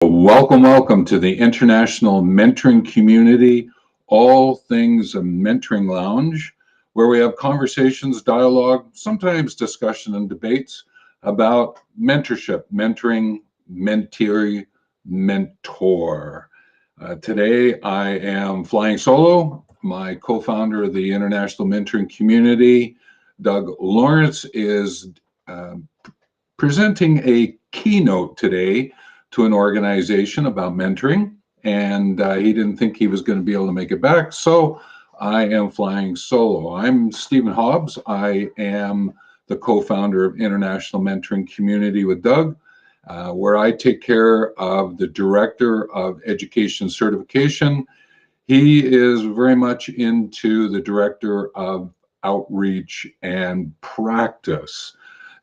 Welcome to the International Mentoring Community, all things a mentoring lounge, where we have conversations, dialogue, sometimes discussion and debates about mentorship, mentoring, mentee, mentor. Today I am flying solo. My co-founder of the International Mentoring Community, Doug Lawrence, is presenting a keynote today to an organization about mentoring, and he didn't think he was going to be able to make it back, so I am flying solo. I'm Stephen Hobbs. I am the co-founder of International Mentoring Community with Doug, where I take care of the Director of Education Certification. He is very much into the Director of Outreach and Practice.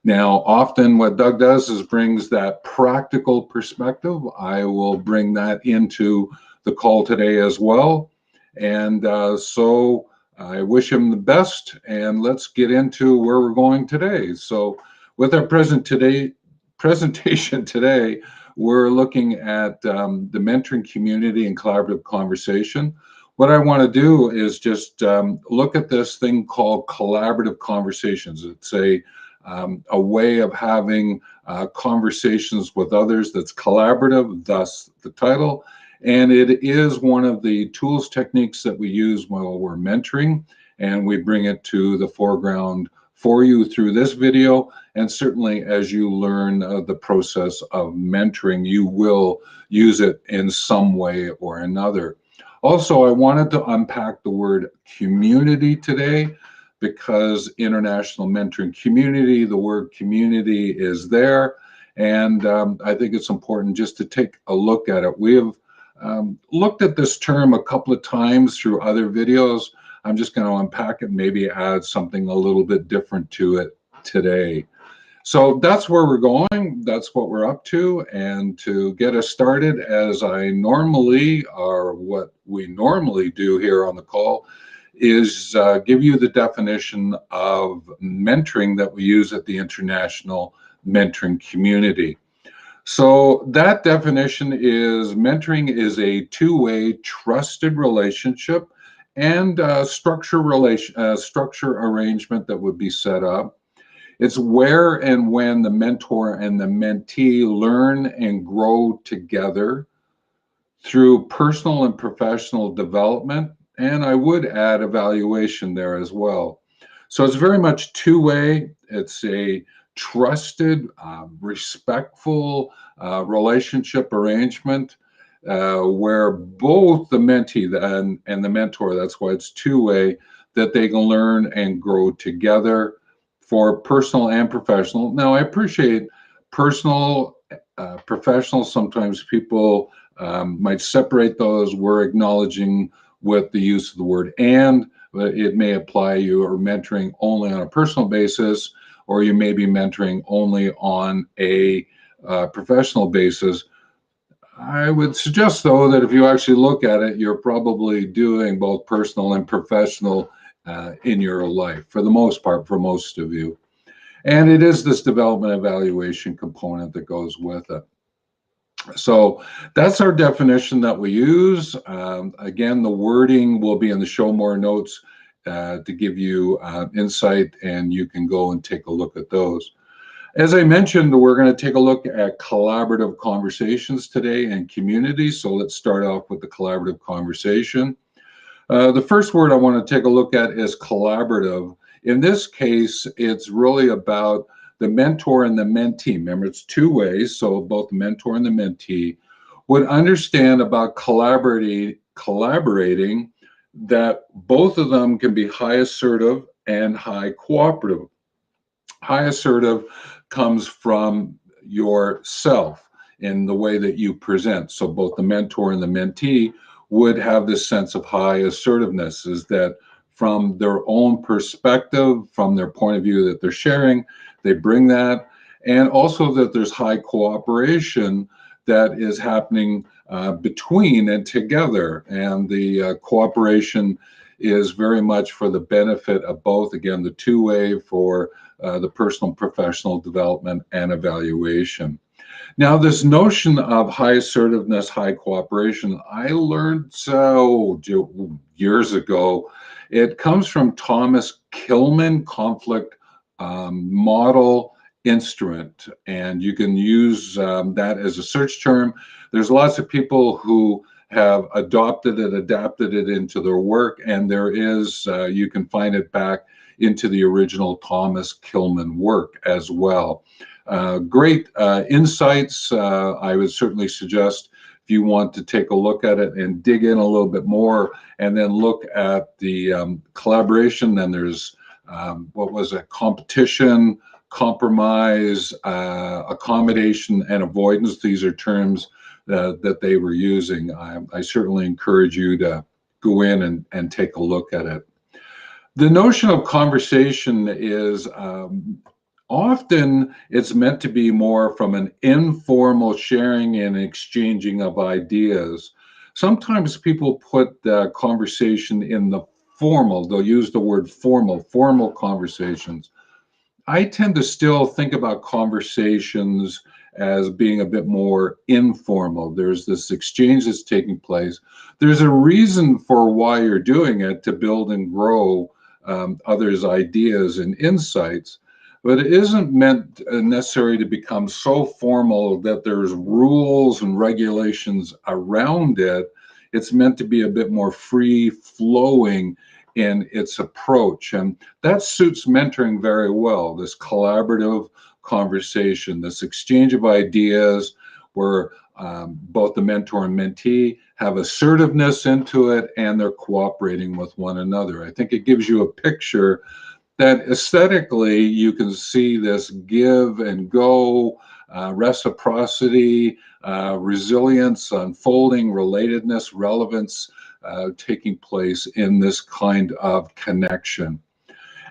Now, often what Doug does is brings that practical perspective. I will bring that into the call today as well. And so I wish him the best, and let's get into where we're going today. So with our presentation today, we're looking at the mentoring community and collaborative conversation. What I want to do is just look at this thing called collaborative conversations. It's a way of having conversations with others that's collaborative, thus the title. And it is one of the tools, techniques that we use while we're mentoring, and we bring it to the foreground for you through this video. And certainly as you learn the process of mentoring, you will use it in some way or another. Also, I wanted to unpack the word community today, because International Mentoring Community, the word community is there. And I think it's important just to take a look at it. We have looked at this term a couple of times through other videos. I'm just going to unpack it, maybe add something a little bit different to it today. So that's where we're going. That's what we're up to. And to get us started, as I normally, or what we normally do here on the call, is give you the definition of mentoring that we use at the International Mentoring Community. So that definition is mentoring is a two-way trusted relationship and structure arrangement that would be set up. It's where and when the mentor and the mentee learn and grow together through personal and professional development. And I would add evaluation there as well. So it's very much two-way. It's a trusted, respectful relationship arrangement where both the mentee and the mentor, that's why it's two-way, that they can learn and grow together for personal and professional. Now, I appreciate personal, professional. Sometimes people might separate those. We're acknowledging with the use of the word and, it may apply you are mentoring only on a personal basis, or you may be mentoring only on a professional basis. I would suggest, though, that if you actually look at it, you're probably doing both personal and professional in your life, for the most part, for most of you. And it is this development evaluation component that goes with it. So that's our definition that we use. Again, the wording will be in the show more notes to give you insight, and you can go and take a look at those. As I mentioned, we're going to take a look at collaborative conversations today and community. So let's start off with the collaborative conversation. The first word I want to take a look at is collaborative. In this case, it's really about the mentor and the mentee. Remember, it's two ways, so both the mentor and the mentee would understand about collaborating that both of them can be high assertive and high cooperative. High assertive comes from yourself in the way that you present. So both the mentor and the mentee would have this sense of high assertiveness, is that from their own perspective, from their point of view that they're sharing, they bring that, and also that there's high cooperation that is happening between and together. And the cooperation is very much for the benefit of both. Again, the two-way for the personal and professional development and evaluation. Now, this notion of high assertiveness, high cooperation, I learned years ago. It comes from Thomas-Kilmann Conflict Model Instrument, and you can use that as a search term. There's lots of people who have adopted it, adapted it into their work, and there is, you can find it back into the original Thomas-Kilmann work as well. Great insights. I would certainly suggest if you want to take a look at it and dig in a little bit more, and then look at the collaboration. Then there's what was it? Competition, compromise, accommodation, and avoidance. These are terms that they were using. I certainly encourage you to go in and take a look at it. The notion of conversation is often it's meant to be more from an informal sharing and exchanging of ideas. Sometimes people put the conversation in the formal, they'll use the word formal conversations. I tend to still think about conversations as being a bit more informal. There's this exchange that's taking place. There's a reason for why you're doing it, to build and grow others' ideas and insights. But it isn't meant necessarily to become so formal that there's rules and regulations around it. It's meant to be a bit more free flowing in its approach. And that suits mentoring very well, this collaborative conversation, this exchange of ideas where both the mentor and mentee have assertiveness into it and they're cooperating with one another. I think it gives you a picture that aesthetically you can see this give and go, reciprocity, resilience, unfolding, relatedness, relevance taking place in this kind of connection.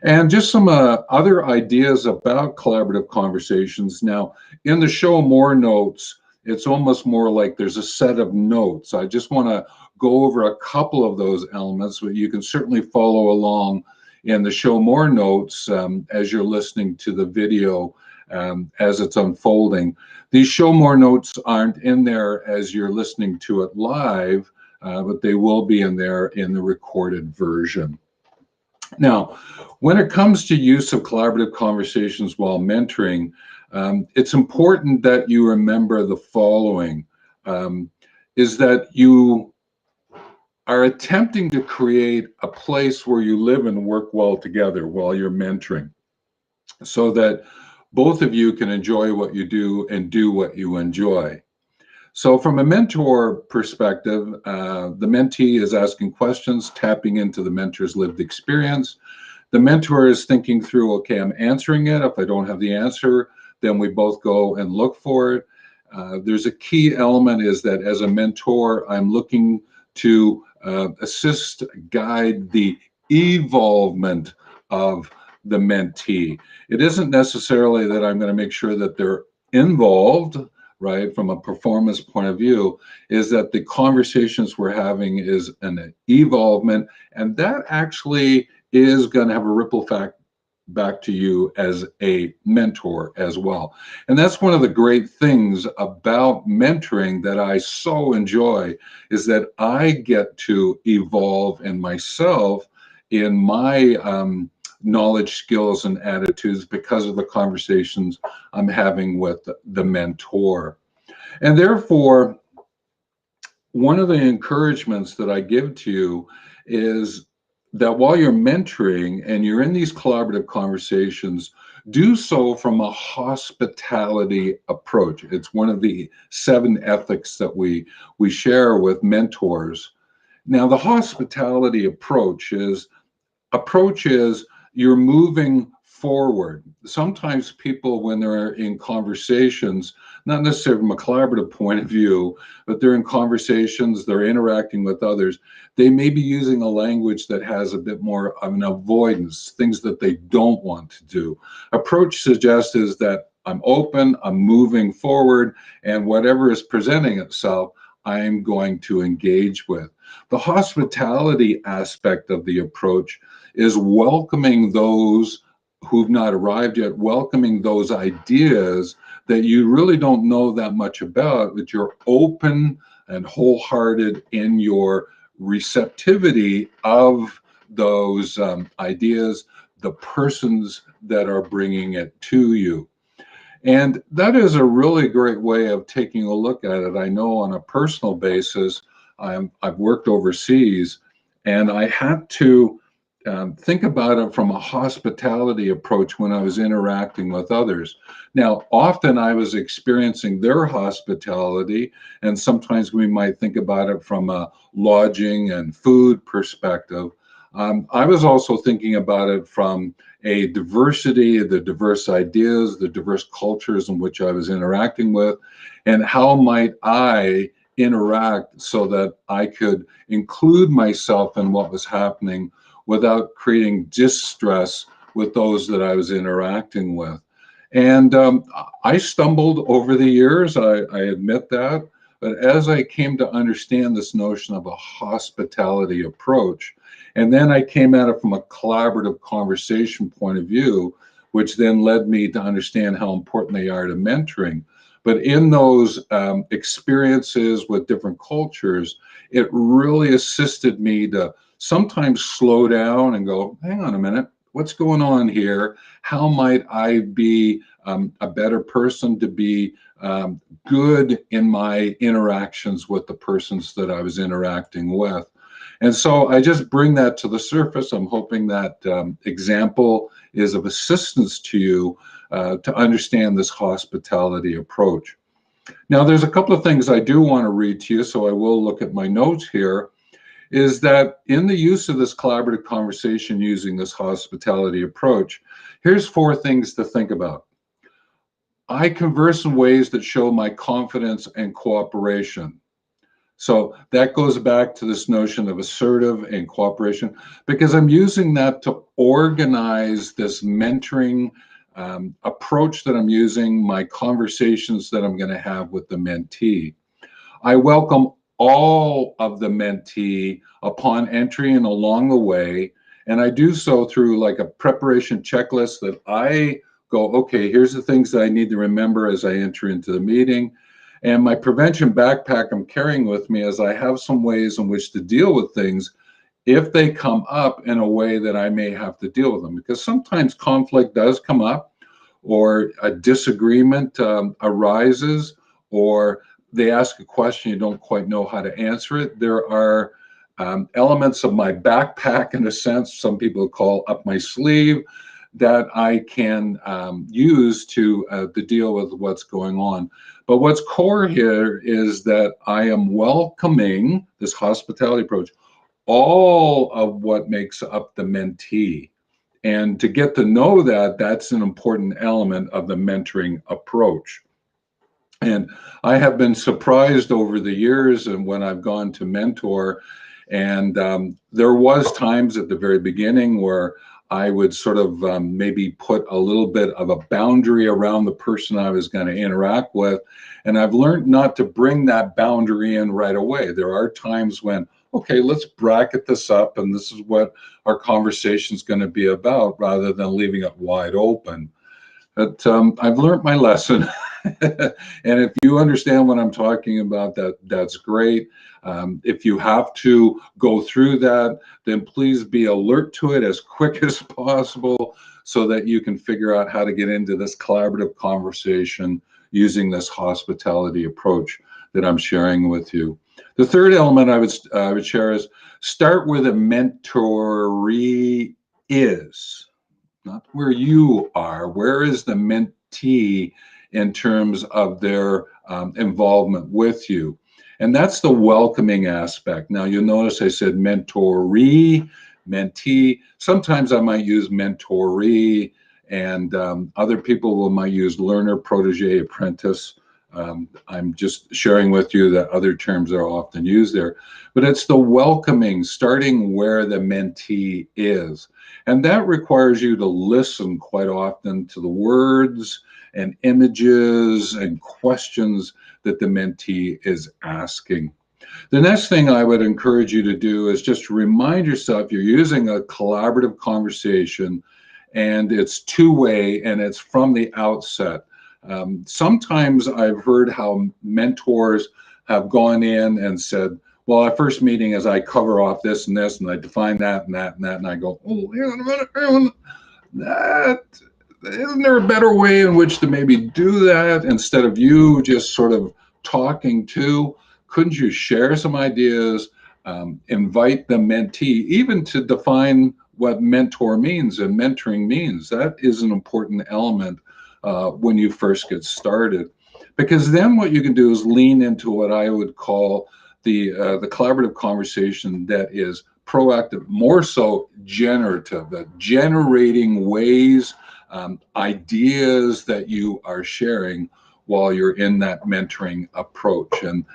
And just some other ideas about collaborative conversations. Now, in the show more notes, it's almost more like there's a set of notes. I just want to go over a couple of those elements, but you can certainly follow along in the show more notes as you're listening to the video as it's unfolding. These show more notes aren't in there as you're listening to it live, but they will be in there in the recorded version. Now, when it comes to use of collaborative conversations while mentoring, it's important that you remember the following, is that you are attempting to create a place where you live and work well together while you're mentoring, so that both of you can enjoy what you do and do what you enjoy. So from a mentor perspective, the mentee is asking questions, tapping into the mentor's lived experience. The mentor is thinking through, okay, I'm answering it. If I don't have the answer, then we both go and look for it. There's a key element is that as a mentor, I'm looking to assist, guide the evolvement of the mentee. It isn't necessarily that I'm going to make sure that they're involved, right, from a performance point of view, is that the conversations we're having is an evolvement, and that actually is going to have a ripple effect back to you as a mentor as well. And that's one of the great things about mentoring that I so enjoy, is that I get to evolve in myself in my knowledge, skills, and attitudes because of the conversations I'm having with the mentor. And therefore, one of the encouragements that I give to you is that while you're mentoring and you're in these collaborative conversations, do so from a hospitality approach. It's one of the 7 ethics that we share with mentors. Now, the hospitality approach is you're moving forward. Sometimes people, when they're in conversations, not necessarily from a collaborative point of view, but they're in conversations, they're interacting with others, they may be using a language that has a bit more of an avoidance, things that they don't want to do. Approach suggests is that I'm open, I'm moving forward, and whatever is presenting itself, I'm going to engage with. The hospitality aspect of the approach is welcoming those who've not arrived yet, welcoming those ideas that you really don't know that much about, but you're open and wholehearted in your receptivity of those ideas, the persons that are bringing it to you. And that is a really great way of taking a look at it. I know on a personal basis, I've worked overseas, and I had to think about it from a hospitality approach when I was interacting with others. Now, often I was experiencing their hospitality, and sometimes we might think about it from a lodging and food perspective. I was also thinking about it from a diversity, the diverse ideas, the diverse cultures in which I was interacting with, and how might I interact so that I could include myself in what was happening without creating distress with those that I was interacting with. And I stumbled over the years, I admit that, but as I came to understand this notion of a hospitality approach, and then I came at it from a collaborative conversation point of view, which then led me to understand how important they are to mentoring. But in those experiences with different cultures, it really assisted me to sometimes slow down and go, hang on a minute, what's going on here? How might I be a better person to be good in my interactions with the persons that I was interacting with? And so I just bring that to the surface. I'm hoping that example is of assistance to you to understand this hospitality approach. Now, there's a couple of things I do want to read to you, so I will look at my notes here, is that in the use of this collaborative conversation using this hospitality approach, here's 4 things to think about. I converse in ways that show my confidence and cooperation. So that goes back to this notion of assertive and cooperation, because I'm using that to organize this mentoring approach that I'm using, my conversations that I'm going to have with the mentee. I welcome all of the mentee upon entry and along the way, and I do so through like a preparation checklist that I go, okay, here's the things that I need to remember as I enter into the meeting. And my prevention backpack I'm carrying with me as I have some ways in which to deal with things if they come up in a way that I may have to deal with them. Because sometimes conflict does come up, or a disagreement arises, or they ask a question, you don't quite know how to answer it. There are elements of my backpack, in a sense, some people call up my sleeve, that I can use to deal with what's going on. But what's core here is that I am welcoming this hospitality approach, all of what makes up the mentee. And to get to know that, that's an important element of the mentoring approach. And I have been surprised over the years and when I've gone to mentor, and there was times at the very beginning where I would sort of maybe put a little bit of a boundary around the person I was going to interact with. And I've learned not to bring that boundary in right away. There are times when, okay, let's bracket this up, and this is what our conversation is going to be about, rather than leaving it wide open. But I've learned my lesson. And if you understand what I'm talking about, that's great. If you have to go through that, then please be alert to it as quick as possible so that you can figure out how to get into this collaborative conversation using this hospitality approach that I'm sharing with you. The third element I would share is start where the mentoree is, not where you are. Where is the mentee in terms of their involvement with you? And that's the welcoming aspect. Now, you'll notice I said mentoree, mentee. Sometimes I might use mentoree, and other people might use learner, protege, apprentice. I'm just sharing with you that other terms are often used there. But it's the welcoming, starting where the mentee is. And that requires you to listen quite often to the words and images and questions that the mentee is asking. The next thing I would encourage you to do is just remind yourself you're using a collaborative conversation, and it's two-way, and it's from the outset. Sometimes I've heard how mentors have gone in and said, well, our first meeting is I cover off this and this, and I define that and that and that, and I go, oh, hang on a minute, hang on. That, isn't there a better way in which to maybe do that instead of you just sort of talking to? Couldn't you share some ideas, invite the mentee, even to define what mentor means and mentoring means? That is an important element when you first get started, because then what you can do is lean into what I would call the collaborative conversation that is proactive, more so generative, generating ways, ideas that you are sharing while you're in that mentoring approach. And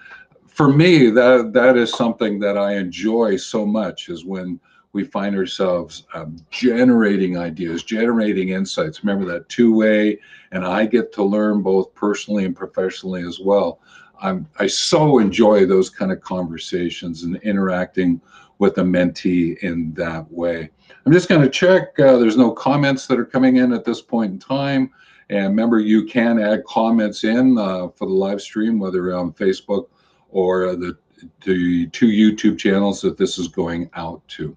for me, that is something that I enjoy so much, is when we find ourselves generating ideas, generating insights. Remember that two-way, and I get to learn both personally and professionally as well. I so enjoy those kind of conversations and interacting with a mentee in that way. I'm just going to check. There's no comments that are coming in at this point in time. And remember, you can add comments in for the live stream, whether on Facebook or the two YouTube channels that this is going out to.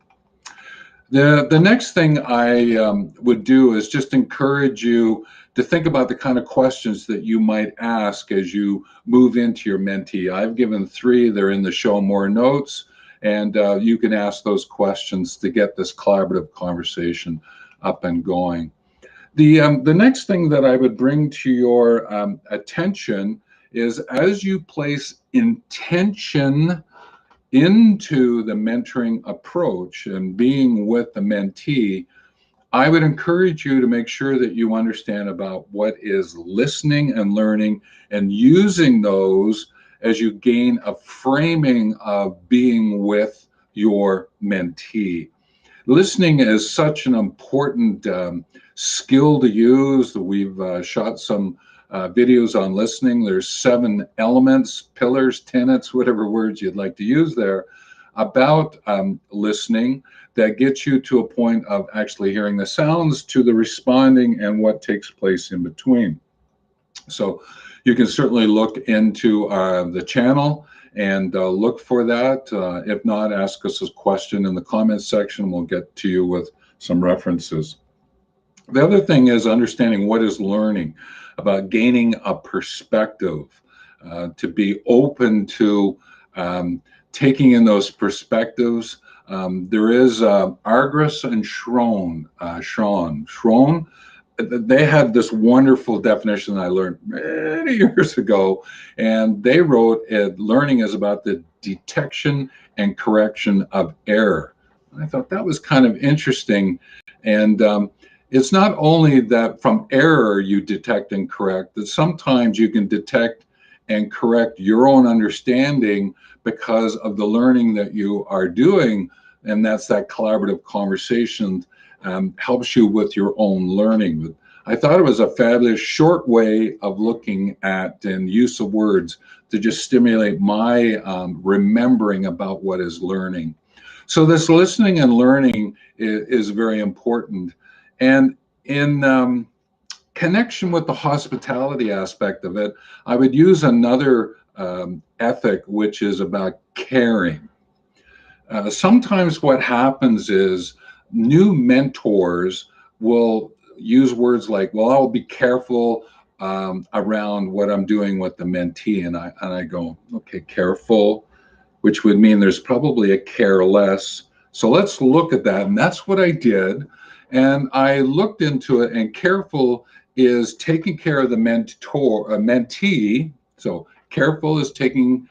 The next thing I would do is just encourage you to think about the kind of questions that you might ask as you move into your mentee. I've given 3. They're in the show more notes, and you can ask those questions to get this collaborative conversation up and going. The next thing that I would bring to your attention is, as you place intention into the mentoring approach and being with the mentee, I would encourage you to make sure that you understand about what is listening and learning, and using those as you gain a framing of being with your mentee. Listening is such an important skill to use. We've shot some videos on listening. There's 7 elements, pillars, tenets, whatever words you'd like to use there, about listening, that gets you to a point of actually hearing the sounds, to the responding, and what takes place in between. So you can certainly look into the channel and look for that. If not, ask us a question in the comments section. We'll get to you with some references. The other thing is understanding what is learning, about gaining a perspective, to be open to taking in those perspectives. There is Argris and Schron. They had this wonderful definition that I learned many years ago, and they wrote learning is about the detection and correction of error. I thought that was kind of interesting. And it's not only that from error you detect and correct, that sometimes you can detect and correct your own understanding because of the learning that you are doing, and that's that collaborative conversation helps you with your own learning. But I thought it was a fabulous short way of looking at and use of words to just stimulate my remembering about what is learning. So this listening and learning is very important. And in connection with the hospitality aspect of it, I would use another ethic, which is about caring. Sometimes what happens is new mentors will use words like, well, I'll be careful around what I'm doing with the mentee. And I go, okay, careful, which would mean there's probably a careless. So let's look at that. And that's what I did. And I looked into it, and careful is taking care of the mentee. So careful is taking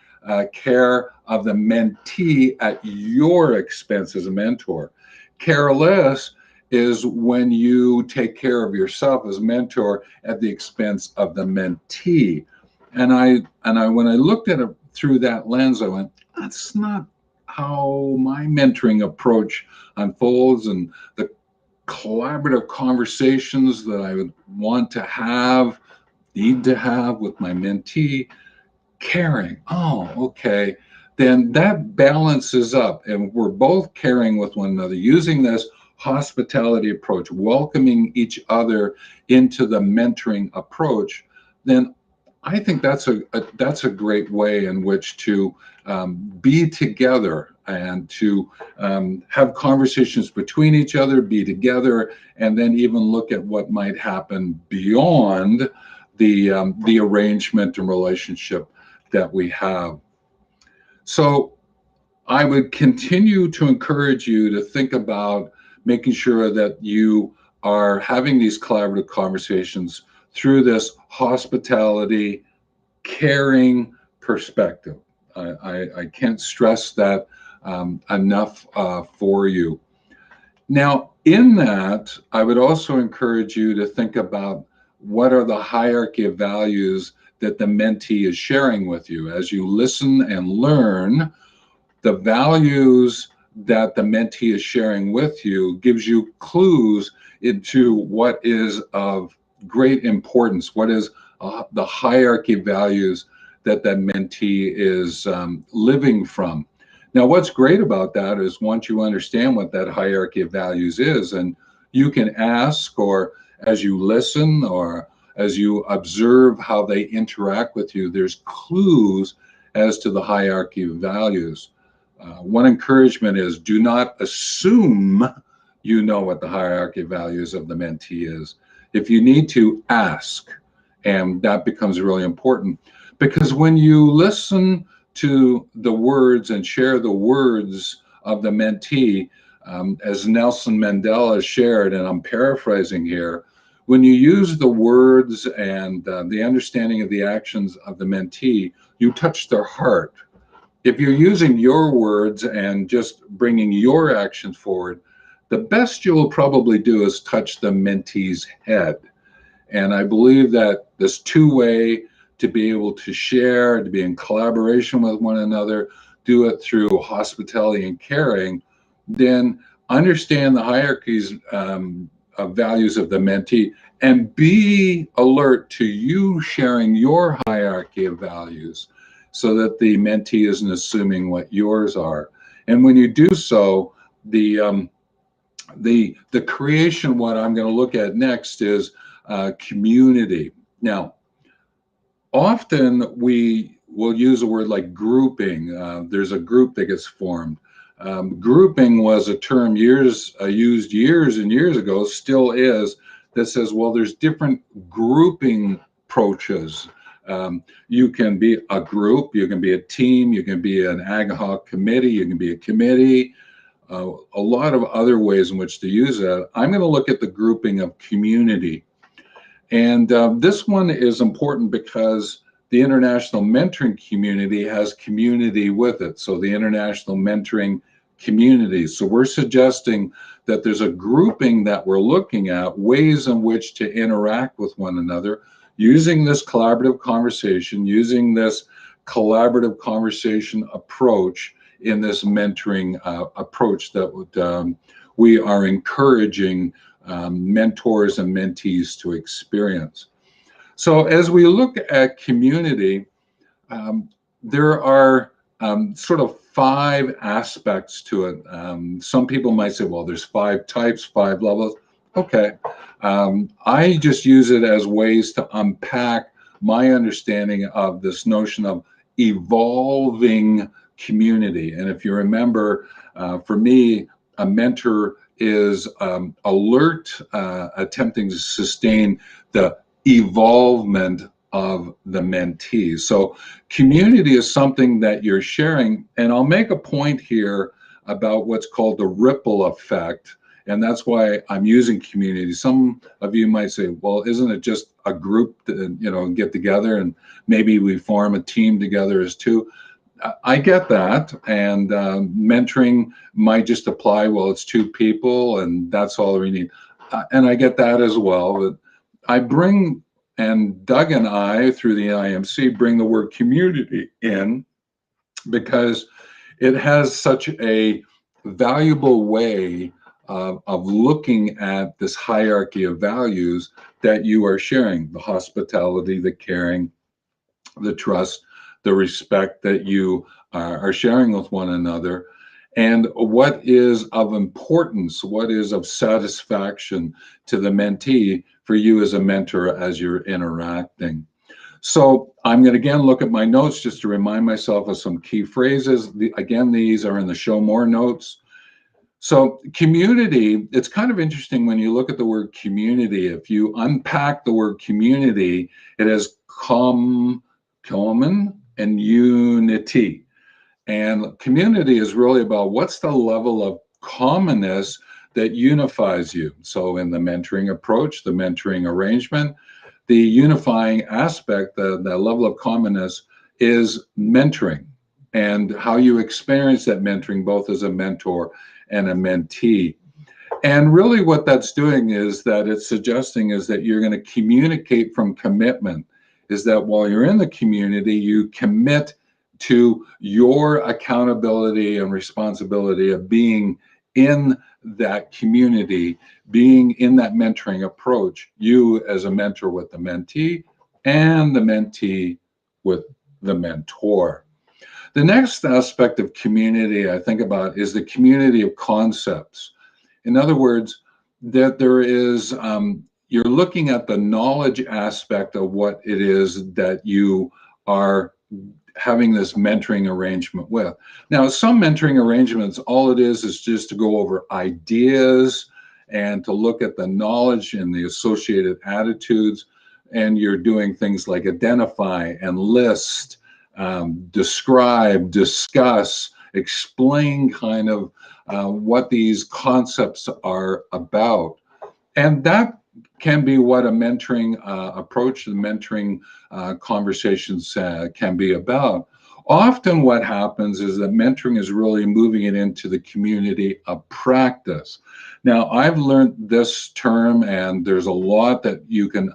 care of the mentee at your expense as a mentor. Careless is when you take care of yourself as a mentor at the expense of the mentee. And when I looked at it through that lens, I went, that's not how my mentoring approach unfolds, and the collaborative conversations that I would want to have, need to have with my mentee. Caring, oh, okay, then that balances up, and we're both caring with one another, using this hospitality approach, welcoming each other into the mentoring approach. then I think that's a great way in which to be together and to have conversations between each other, be together, and then even look at what might happen beyond the arrangement and relationship that we have. So I would continue to encourage you to think about making sure that you are having these collaborative conversations through this hospitality, caring perspective. I can't stress that enough for you. Now, in that, I would also encourage you to think about what are the hierarchy of values that the mentee is sharing with you. As you listen and learn, the values that the mentee is sharing with you gives you clues into what is of great importance, what is the hierarchy of values that that mentee is living from. Now, what's great about that is once you understand what that hierarchy of values is, and you can ask, or as you listen, or as you observe how they interact with you, there's clues as to the hierarchy of values. One encouragement is do not assume you know what the hierarchy of values of the mentee is. If you need to, ask. And that becomes really important, because when you listen to the words and share the words of the mentee, as Nelson Mandela shared, and I'm paraphrasing here, when you use the words and the understanding of the actions of the mentee, you touch their heart. If you're using your words and just bringing your actions forward, the best you will probably do is touch the mentee's head. And I believe that this two-way, to be able to share, to be in collaboration with one another, do it through hospitality and caring, then understand the hierarchies of values of the mentee and be alert to you sharing your hierarchy of values so that the mentee isn't assuming what yours are. And when you do so, the creation, what I'm going to look at next is community. Now, often we will use a word like grouping. There's a group that gets formed. Grouping was a term used years and years ago, still is, that says, well, there's different grouping approaches. You can be a group, you can be a team, you can be an ad hoc committee, you can be a committee, a lot of other ways in which to use that. I'm going to look at the grouping of community. And this one is important because the international mentoring community has community with it. So the international mentoring community. So we're suggesting that there's a grouping that we're looking at, ways in which to interact with one another, using this collaborative conversation, using this collaborative conversation approach in this mentoring approach that we are encouraging mentors and mentees to experience. So as we look at community, there are sort of 5 aspects to it. Some people might say, well, there's 5 types, 5 levels. Okay. I just use it as ways to unpack my understanding of this notion of evolving community. And if you remember, for me, a mentor is alert, attempting to sustain the evolvement of the mentee. So community is something that you're sharing, and I'll make a point here about what's called the ripple effect, and that's why I'm using community. Some of you might say, well, isn't it just a group to, get together and maybe we form a team together as two? I get that, and mentoring might just apply, well, it's 2 people and that's all we need. And I get that as well. But I bring, and Doug and I, through the IMC, bring the word community in because it has such a valuable way of looking at this hierarchy of values that you are sharing: the hospitality, the caring, the trust, the respect that you are sharing with one another, and what is of importance, what is of satisfaction to the mentee for you as a mentor as you're interacting. So I'm going to again look at my notes just to remind myself of some key phrases. Again, these are in the show more notes. So community, it's kind of interesting when you look at the word community. If you unpack the word community, it has common and unity. And community is really about what's the level of commonness that unifies you. So in the mentoring approach, the mentoring arrangement, the unifying aspect, the level of commonness is mentoring and how you experience that mentoring both as a mentor and a mentee. And really what that's doing is that it's suggesting is that you're going to communicate from commitment, is that while you're in the community, you commit to your accountability and responsibility of being in that community, being in that mentoring approach, you as a mentor with the mentee and the mentee with the mentor. The next aspect of community I think about is the community of concepts. In other words, that there is, you're looking at the knowledge aspect of what it is that you are having this mentoring arrangement with. Now, some mentoring arrangements, all it is just to go over ideas and to look at the knowledge and the associated attitudes. And you're doing things like identify and list, describe, discuss, explain kind of what these concepts are about. And that can be what a mentoring approach, the mentoring conversations can be about. Often what happens is that mentoring is really moving it into the community of practice. Now, I've learned this term, and there's a lot that you can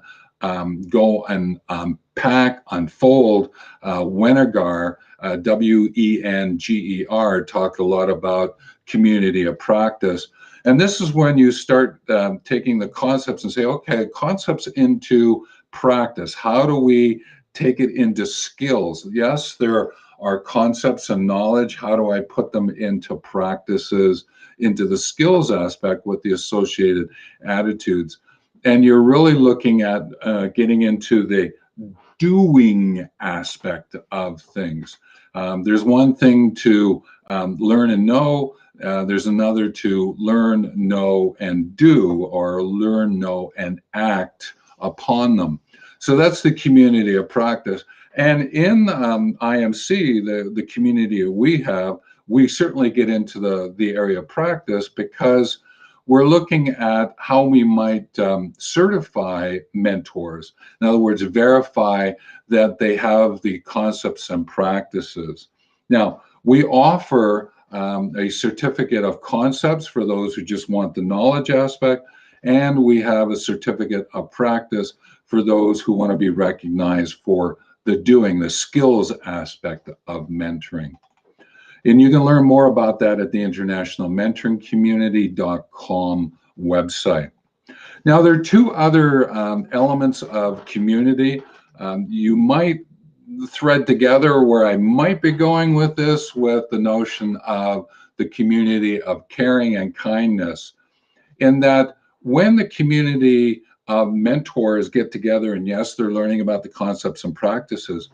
go and unpack, unfold. Wenger, Wenger, talked a lot about community of practice. And this is when you start taking the concepts and say, okay, concepts into practice. How do we take it into skills? Yes, there are concepts and knowledge. How do I put them into practices, into the skills aspect with the associated attitudes? And you're really looking at getting into the doing aspect of things. There's one thing to learn and know. There's another to learn, know, and do, or learn, know, and act upon them. So that's the community of practice. And in IMC, the community we have, we certainly get into the area of practice because we're looking at how we might certify mentors. In other words, verify that they have the concepts and practices. Now, we offer a certificate of concepts for those who just want the knowledge aspect, and we have a certificate of practice for those who want to be recognized for the doing, the skills aspect of mentoring. And you can learn more about that at the internationalmentoringcommunity.com website. Now, there are two other elements of community you might thread together where I might be going with this, with the notion of the community of caring and kindness, in that when the community of mentors get together, and yes, they're learning about the concepts and practices,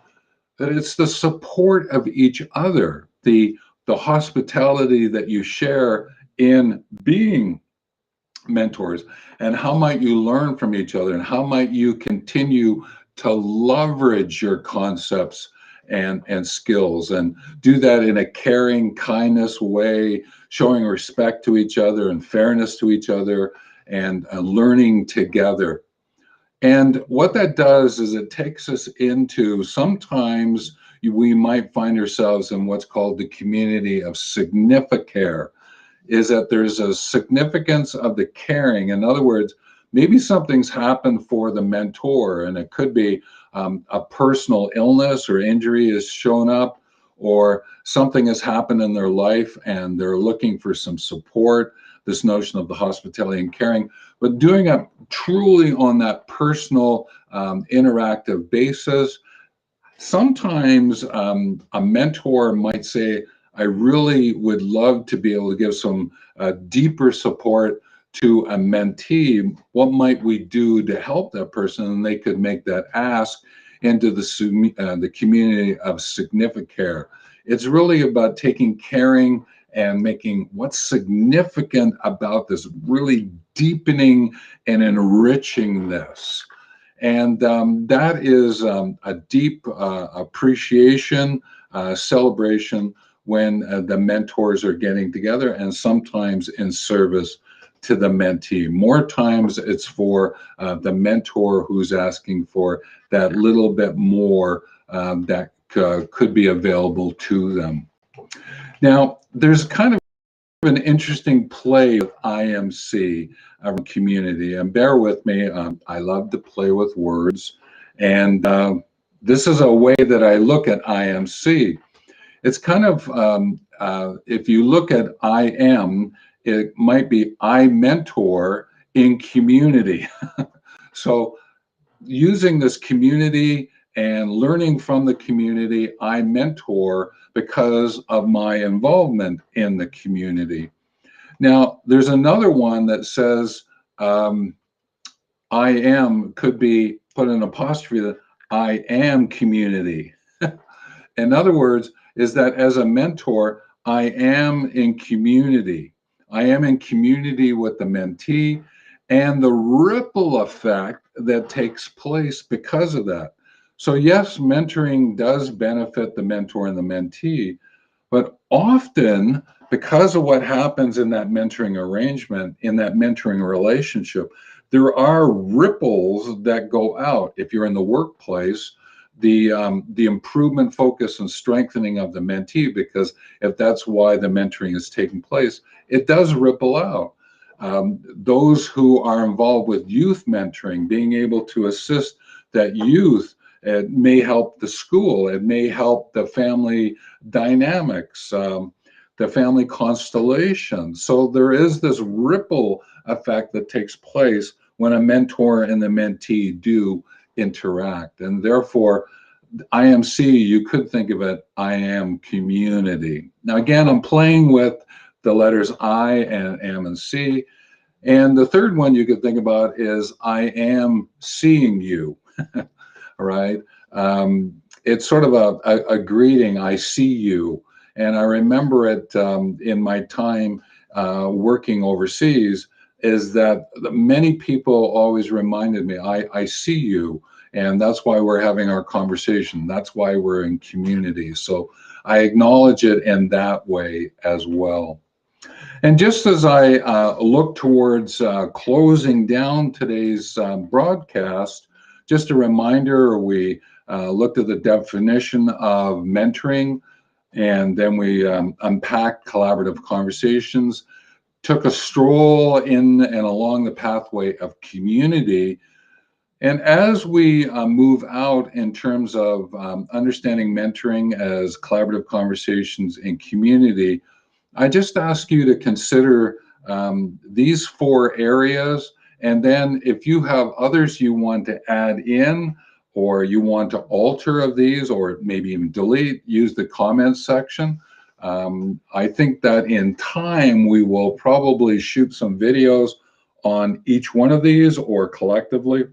that it's the support of each other, the hospitality that you share in being mentors, and how might you learn from each other, and how might you continue to leverage your concepts and skills, and do that in a caring, kindness way, showing respect to each other and fairness to each other, and learning together. And what that does is it takes us into, sometimes we might find ourselves in what's called the community of significare, is that there's a significance of the caring. In other words, maybe something's happened for the mentor, and it could be a personal illness or injury has shown up, or something has happened in their life and they're looking for some support, this notion of the hospitality and caring, but doing it truly on that personal interactive basis. Sometimes a mentor might say, I really would love to be able to give some deeper support to a mentee. What might we do to help that person? And they could make that ask into the community of significare. It's really about taking caring and making what's significant about this, really deepening and enriching this. And that is a deep appreciation, celebration when the mentors are getting together, and sometimes in service to the mentee. More times it's for the mentor who's asking for that little bit more that could be available to them. Now, there's kind of an interesting play with IMC around community, and bear with me, I love to play with words, and this is a way that I look at IMC. It's kind of, if you look at I am, it might be I mentor in community. So using this community and learning from the community, I mentor because of my involvement in the community. Now, there's another one that says I am, could be put an apostrophe that I am community. In other words, is that as a mentor, I am in community. I am in community with the mentee and the ripple effect that takes place because of that. So yes, mentoring does benefit the mentor and the mentee, but often because of what happens in that mentoring arrangement, in that mentoring relationship, there are ripples that go out. If you're in the workplace, the improvement, focus, and strengthening of the mentee, because if that's why the mentoring is taking place, it does ripple out. Those who are involved with youth mentoring, being able to assist that youth, it may help the school, it may help the family dynamics, the family constellation. So there is this ripple effect that takes place when a mentor and the mentee do interact. And therefore, IMC, you could think of it, I am community. Now, again, I'm playing with the letters I and am and C. And the third one you could think about is I am seeing you, all right? It's sort of a greeting, I see you. And I remember it in my time working overseas, is that many people always reminded me, I see you. And that's why we're having our conversation. That's why we're in community. So I acknowledge it in that way as well. And just as I look towards closing down today's broadcast, just a reminder, we looked at the definition of mentoring, and then we unpacked collaborative conversations, took a stroll in and along the pathway of community. And as we move out in terms of understanding mentoring as collaborative conversations in community, I just ask you to consider these 4 areas. And then if you have others you want to add in, or you want to alter of these, or maybe even delete, use the comments section. I think that in time, we will probably shoot some videos on each one of these or collectively.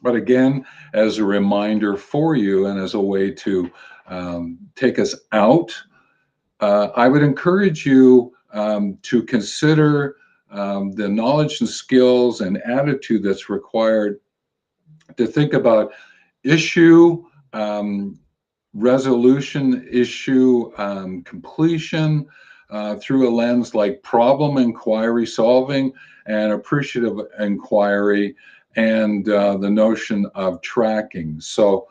But again, as a reminder for you and as a way to take us out, I would encourage you to consider the knowledge and skills and attitude that's required to think about issue resolution, issue completion through a lens like problem inquiry solving and appreciative inquiry, and the notion of tracking. So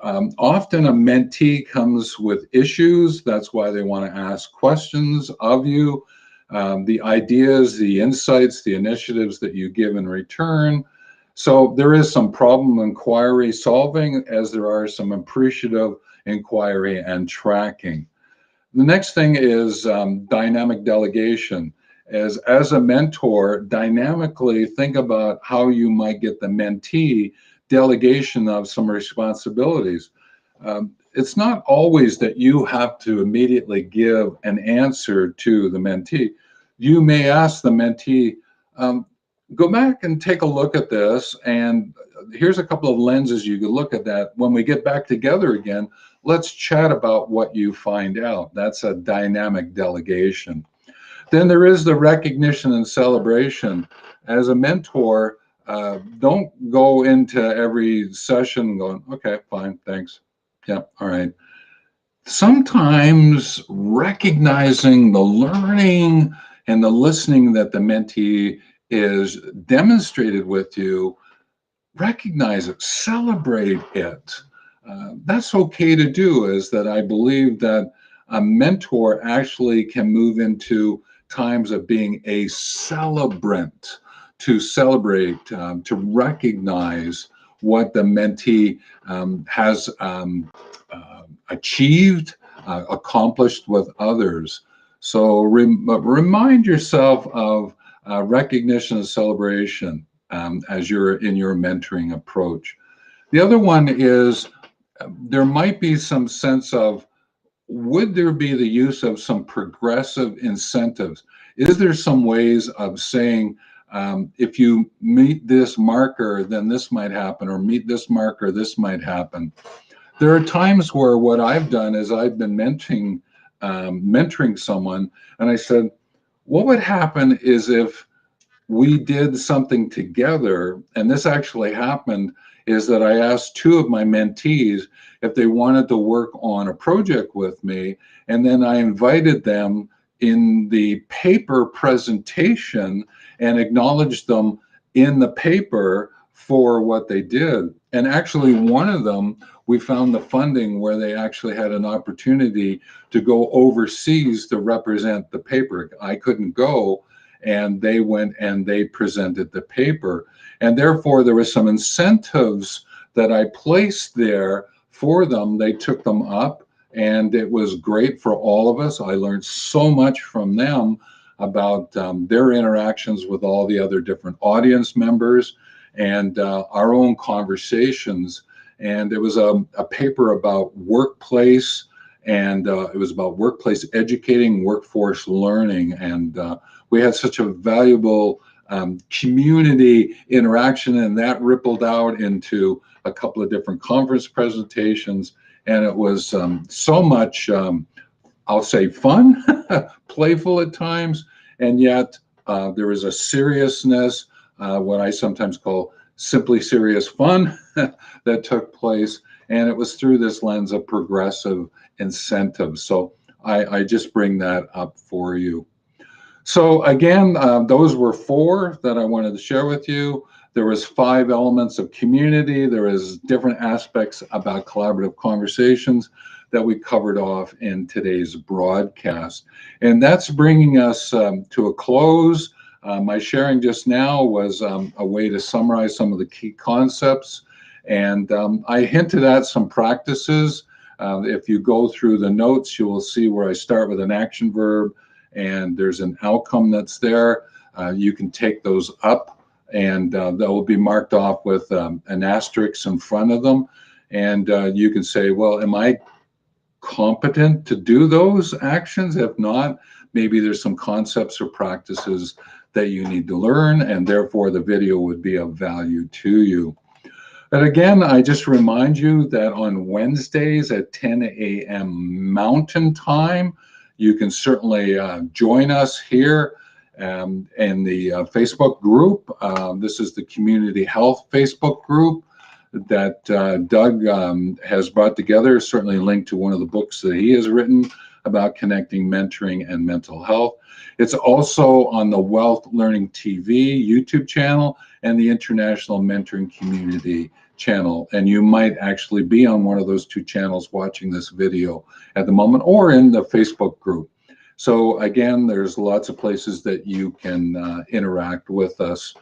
often a mentee comes with issues. That's why they want to ask questions of you. The ideas, the insights, the initiatives that you give in return. So there is some problem inquiry solving, as there are some appreciative inquiry and tracking. The next thing is dynamic delegation. As a mentor, dynamically think about how you might get the mentee delegation of some responsibilities. It's not always that you have to immediately give an answer to the mentee. You may ask the mentee, go back and take a look at this, and here's a couple of lenses you could look at that. When we get back together again, let's chat about what you find out. That's a dynamic delegation. Then there is the recognition and celebration. As a mentor, don't go into every session going, okay, fine, thanks. Yeah, all right. Sometimes recognizing the learning and the listening that the mentee is demonstrated with you, recognize it, celebrate it. That's okay to do, is that I believe that a mentor actually can move into times of being a celebrant, to celebrate, to recognize what the mentee has achieved, accomplished with others. So remind yourself of recognition and celebration as you're in your mentoring approach. The other one is there might be some sense of, would there be the use of some progressive incentives? Is there some ways of saying, if you meet this marker, then this might happen, or meet this marker, this might happen? There are times where what I've done is I've been mentoring someone, and I said, what would happen is if we did something together, and this actually happened, is that I asked two of my mentees if they wanted to work on a project with me, and then I invited them in the paper presentation and acknowledged them in the paper for what they did. And actually one of them, we found the funding where they actually had an opportunity to go overseas to represent the paper. I couldn't go, and they went and they presented the paper. And therefore there were some incentives that I placed there for them. They took them up, and it was great for all of us. I learned so much from them about their interactions with all the other different audience members, and our own conversations. And it was a paper about workplace, and it was about workplace educating, workforce learning. And we had such a valuable community interaction, and that rippled out into a couple of different conference presentations. And it was so much, I'll say, fun, playful at times, and yet there was a seriousness, what I sometimes call simply serious fun that took place. And it was through this lens of progressive incentives. So I just bring that up for you. So again, those were four that I wanted to share with you. There was 5 elements of community. There is different aspects about collaborative conversations that we covered off in today's broadcast. And that's bringing us to a close. My sharing just now was a way to summarize some of the key concepts. And I hinted at some practices. If you go through the notes, you will see where I start with an action verb, and there's an outcome that's there. You can take those up, and that will be marked off with an asterisk in front of them. And you can say, well, am I competent to do those actions? If not, maybe there's some concepts or practices that you need to learn, and therefore the video would be of value to you. But again, I just remind you that on Wednesdays at 10 a.m. Mountain Time, you can certainly join us here in the Facebook group. This is the Community Health Facebook group that Doug has brought together, certainly linked to one of the books that he has written about connecting mentoring and mental health. It's also on the Wealth Learning TV YouTube channel and the International Mentoring Community channel. And you might actually be on one of those 2 channels watching this video at the moment, or in the Facebook group. So again, there's lots of places that you can interact with us.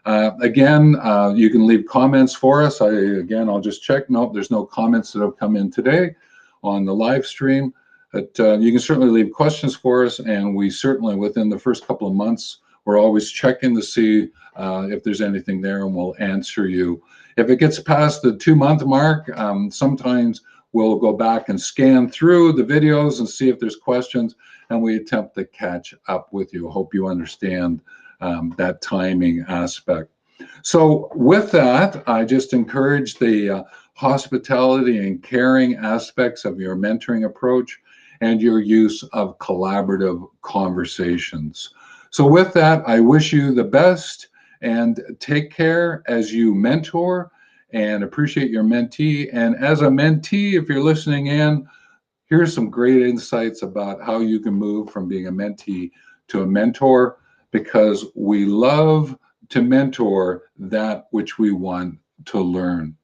Again, you can leave comments for us. I'll just check. Nope, there's no comments that have come in today on the live stream. But you can certainly leave questions for us, and we certainly, within the first couple of months, we're always checking to see if there's anything there, and we'll answer you. If it gets past the 2-month mark, sometimes we'll go back and scan through the videos and see if there's questions, and we attempt to catch up with you. Hope you understand that timing aspect. So with that, I just encourage the hospitality and caring aspects of your mentoring approach and your use of collaborative conversations. So with that, I wish you the best and take care as you mentor and appreciate your mentee. And as a mentee, if you're listening in, here's some great insights about how you can move from being a mentee to a mentor, because we love to mentor that which we want to learn.